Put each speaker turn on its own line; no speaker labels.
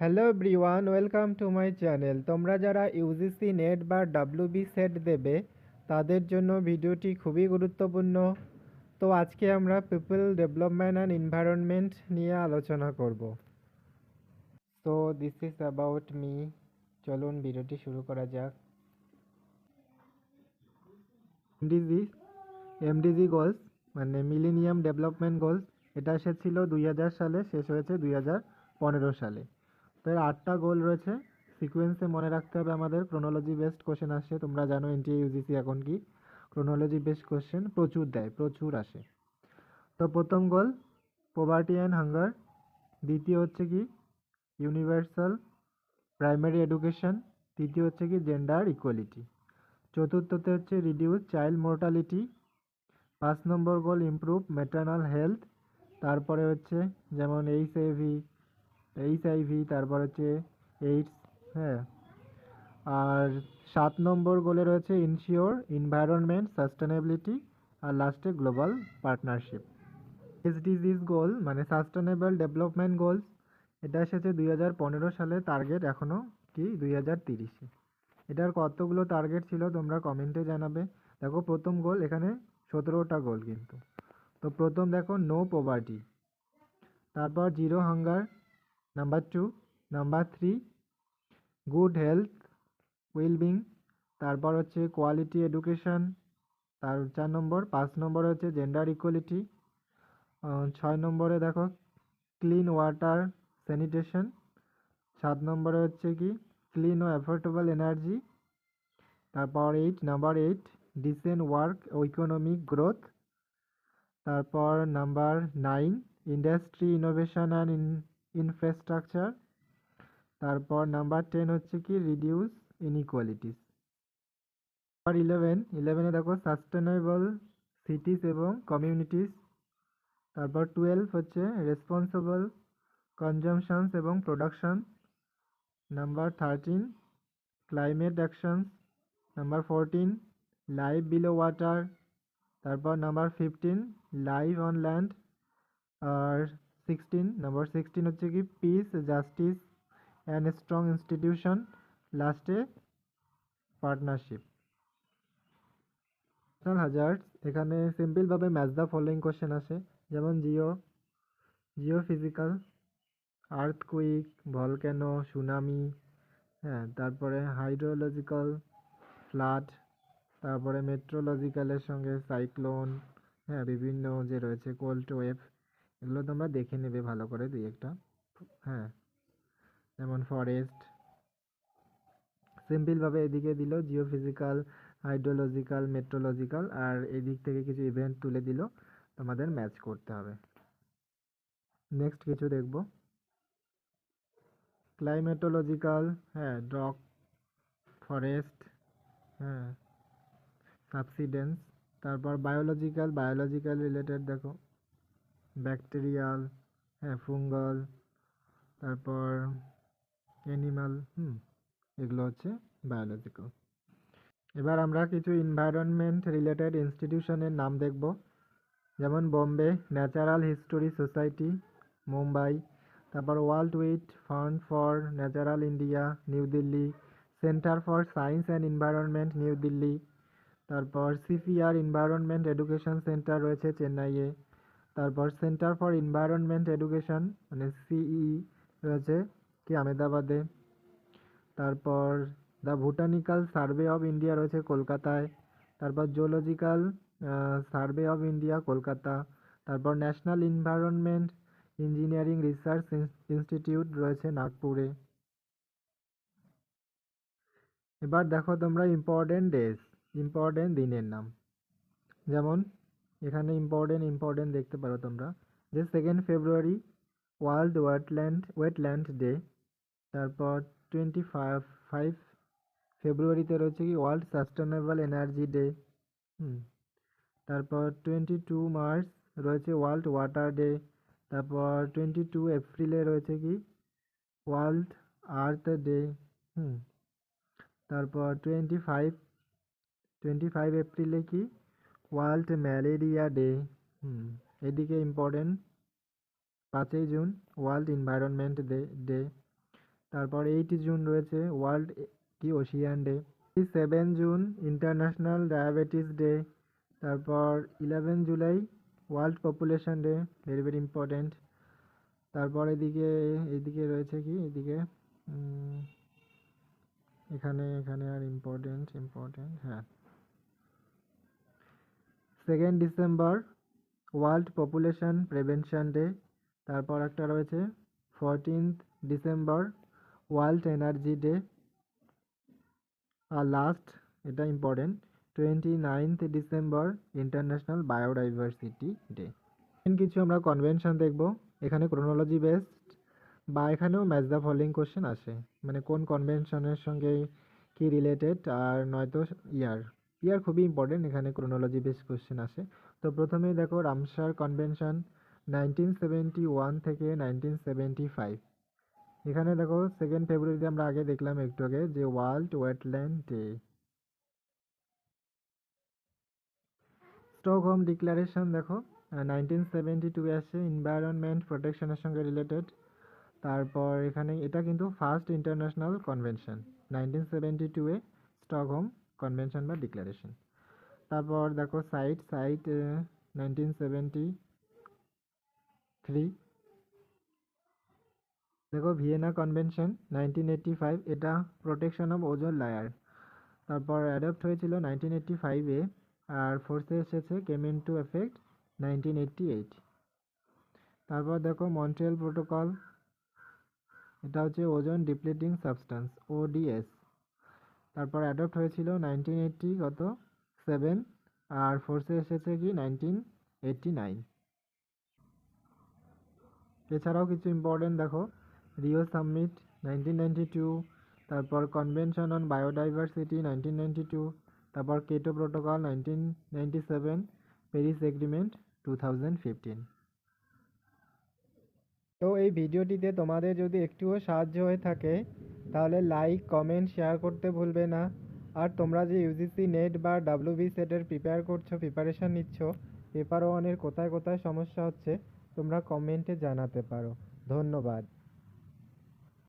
Hello everyone, welcome to my channel. তোমরা যারা UGC net বা ডাব্লিউবি সেট দেবে তাদের জন্য ভিডিওটি খুবই গুরুত্বপূর্ণ। তো আজকে আমরা পিপল ডেভেলপমেন্ট অ্যান্ড এনভায়রনমেন্ট নিয়ে আলোচনা করব। So this is about me. চলুন ভিডিওটি শুরু করা যাক। এমডিজি এমডিজি গোলস মানে মিলেনিয়াম ডেভেলপমেন্ট গোলস, এটা এসেছিল 2000 সালে, শেষ হয়েছে 2015 সালে। তো এর 8টা গোল রয়েছে। সিকোয়েন্সে মনে রাখতে হবে আমাদের। ক্রোনোলজি বেসড কোশ্চেন আসে, তোমরা জানো এনটিএ ইউজিসি এখন কি ক্রোনোলজি বেসড কোশ্চেন প্রচুর দেয়, প্রচুর আসে। তো প্রথম গোল পভার্টি অ্যান্ড হাঙ্গার, দ্বিতীয় হচ্ছে কি ইউনিভার্সাল প্রাইমারি এডুকেশন, তৃতীয় হচ্ছে কি জেন্ডার ইকুয়ালিটি, চতুর্থতে হচ্ছে রিডিউস চাইল্ড মোর্টালিটি, 5 নম্বর গোল ইমপ্রুভ ম্যাটার্নাল হেলথ, তারপরে হচ্ছে যেমন এইচআইভি, তারপর হচ্ছে এইডস, হ্যাঁ। আর 7 নম্বর গোলে রয়েছে ইনশিওর এনভায়রনমেন্ট সাস্টেনেবিলিটি, আর লাস্টে গ্লোবাল পার্টনারশিপ। এসডিজিস গোল মানে সাস্টেনেবল ডেভেলপমেন্ট গোলস, এটা এসেছে 2015 সালে, টার্গেট এখনও কি 2030-এ। এটার কতগুলো টার্গেট ছিল তোমরা কমেন্টে জানাবে। দেখো প্রথম গোল, এখানে 17টা গোল কিন্তু। তো প্রথম দেখো নো পভার্টি, তারপর zero hunger, number 2, number 3 good health wellbeing, তারপর হচ্ছে কোয়ালিটি এডুকেশন, তার 4 নম্বর। 5 নম্বরে হচ্ছে জেন্ডার ইকুয়ালিটি, 6 নম্বরে দেখো ক্লিন ওয়াটার স্যানিটেশন, 7 নম্বরে হচ্ছে কি ক্লিন ও অ্যাফোর্ডেবল এনার্জি, তারপর নাম্বার 8 ডিসেন্ট ওয়ার্ক ও ইকোনমিক গ্রোথ, তারপর number 9 industry innovation and infrastructure, তারপর নাম্বার 10 হচ্ছে কি রিডিউস ইনইকুয়ালিটিস। নাম্বার 11 দেখো সাস্টেনেবল সিটিস এবং কমিউনিটিস, তারপর 12 হচ্ছে রেসপন্সিবল কনজামশনস এবং production, number 13 climate actions, number 14 life below water, তারপর নাম্বার 15 লাইফ অন ল্যান্ড, আর নাম্বার 16 হচ্ছে কি peace justice and strong institution, লাস্টে পার্টনারশিপ। ন্যাশনাল হ্যাজার্ডস, এখানে সিম্পলভাবে ম্যাচ দ্য ফলোয়িং কোশ্চেন আসে, যেমন জিওফিজিক্যাল, আর্থকুইক, ভলক্যানো, সুনামি, হ্যাঁ, তারপরে হাইড্রোলজিক্যাল, ফ্লাড, তারপরে মেট্রোলজিক্যালের সঙ্গে সাইক্লোন, হ্যাঁ, বিভিন্ন যে রয়েছে কোল্ড ওয়েভ, এগুলো তোমরা দেখে নেবে ভালো করে দুই একটা, হ্যাঁ। যেমন ফরেস্ট, সিম্পলভাবে এদিকে দিল জিওফিজিক্যাল, হাইড্রোলজিক্যাল, মেট্রোলজিক্যাল, আর এদিক থেকে কিছু ইভেন্ট তুলে দিল, তোমাদের ম্যাচ করতে হবে। নেক্সট কিছু দেখব ক্লাইমেটোলজিক্যাল, হ্যাঁ, ড্রগ, ফরেস্ট, হ্যাঁ, সাবসিডেন্স, তারপর বায়োলজিক্যাল রিলেটেড দেখো ব্যাকটেরিয়াল, হ্যাঁ, ফুঙ্গাল, তারপর অ্যানিমাল, এগুলো হচ্ছে বায়োলজিক্যাল। এবার আমরা কিছু এনভায়রনমেন্ট রিলেটেড ইনস্টিটিউশনের নাম দেখব, যেমন Bombay natural history society, Mumbai, তারপর world wide fund for natural India, New Delhi, centre for science and environment, New Delhi, তারপর সিপিআর এনভায়রনমেন্ট এডুকেশন সেন্টার রয়েছে চেন্নাইয়ে, তারপর সেন্টার ফর এনভায়রনমেন্ট এডুকেশন মানে সিইই রয়েছে কি আহমেদাবাদে, তারপর the botanical survey of India রয়েছে কলকাতায়, তারপর zoological survey of India Kolkata, তারপর national environment engineering research institute রয়েছে নাগপুরে। এবার দেখো তোমরা ইম্পর্টেন্ট দিনের নাম, যেমন এখানে ইম্পর্টেন্ট দেখতে পারো তোমরা, যে 2 ফেব্রুয়ারি ওয়ার্ল্ড ওয়েটল্যান্ড ডে, তারপর 25 ফেব্রুয়ারিতে রয়েছে কি ওয়ার্ল্ড সাস্টেনেবল এনার্জি ডে, তারপর 22 মার্চ রয়েছে ওয়ার্ল্ড ওয়াটার ডে, তারপর 22 এপ্রিলে রয়েছে কি ওয়ার্ল্ড আর্থ ডে, তারপর 25 এপ্রিলে কি ওয়ার্ল্ড ম্যালেরিয়া ডে, এদিকে ইম্পর্টেন্ট 5ই জুন ওয়ার্ল্ড এনভায়রনমেন্ট ডে, তারপর 8 জুন রয়েছে world ocean day. 7 June international diabetes day. তারপর 11 July world population day, very very important. তারপর এদিকে রয়েছে কি, এদিকে এখানে এখানে আর ইম্পর্টেন্ট, হ্যাঁ, 2 December world population prevention day. তারপর একটা রয়েছে 14 ডিসেম্বর ওয়ার্ল্ড এনার্জি ডে। আর লাস্ট, এটা important, 29 December international biodiversity day. কিছু আমরা কনভেনশন দেখব। এখানে ক্রোনোলজি বেসড বা এখানেও ম্যাচ দ্য ফলোইং কোশ্চেন আসে, মানে কোন কনভেনশনের সঙ্গে কি রিলেটেড, আর নয়তো ইয়ার খুবই ইম্পর্টেন্ট, এখানে ক্রোনোলজি বেসড কোশ্চেন আসে। তো প্রথমেই দেখো রামসার কনভেনশন 1971 থেকে 1975। এখানে দেখো 2 ফেব্রুয়ারিতে আমরা আগে দেখলাম একটু আগে যে world wetland day. Stockholm declaration দেখো 1972 আসে, এনভায়রনমেন্ট প্রোটেকশনের সঙ্গে রিলেটেড। তারপর এখানে এটা কিন্তু first international convention 1972 Stockholm convention বা ডিক্লারেশন। তারপর দেখো সাইট 1973। দেখো ভিয়েনা কনভেনশন 1985, এটা প্রোটেকশন অফ ওজোন লেয়ার। তারপর অ্যাডপ্ট হয়েছিল 1985-এ, আর ফোর্সে এসেছে কেম ইনটু এফেক্ট 1988। তারপর দেখো মন্ট্রিয়াল প্রোটোকল, এটা হচ্ছে ওজোন ডিপ্লিটিং সাবস্টেন্স ওডিএস। তারপর অ্যাডপ্ট হয়েছিল 1987, আর ফোর্সে এসেছে কি 1989। এছাড়াও কিছু ইম্পর্টেন্ট দেখো, রিও সামিট 1992, তারপর কনভেনশন অন বায়োডাইভার্সিটি 1992, তারপর কেটো প্রোটোকল 1997, প্যারিস এগ্রিমেন্ট 2015। তো এই ভিডিওটিতে তোমাদের যদি একটুও সাহায্য হয়ে থাকে তাহলে লাইক, কমেন্ট, শেয়ার করতে ভুলবে না। আর তোমরা যে ইউজিসি নেট বা ডাব্লিউবি সেটের প্রিপারেশন নিচ্ছ, পেপার ওয়ানের কোথায় কোথায় সমস্যা হচ্ছে তোমরা কমেন্টে জানাতে পারো। ধন্যবাদ।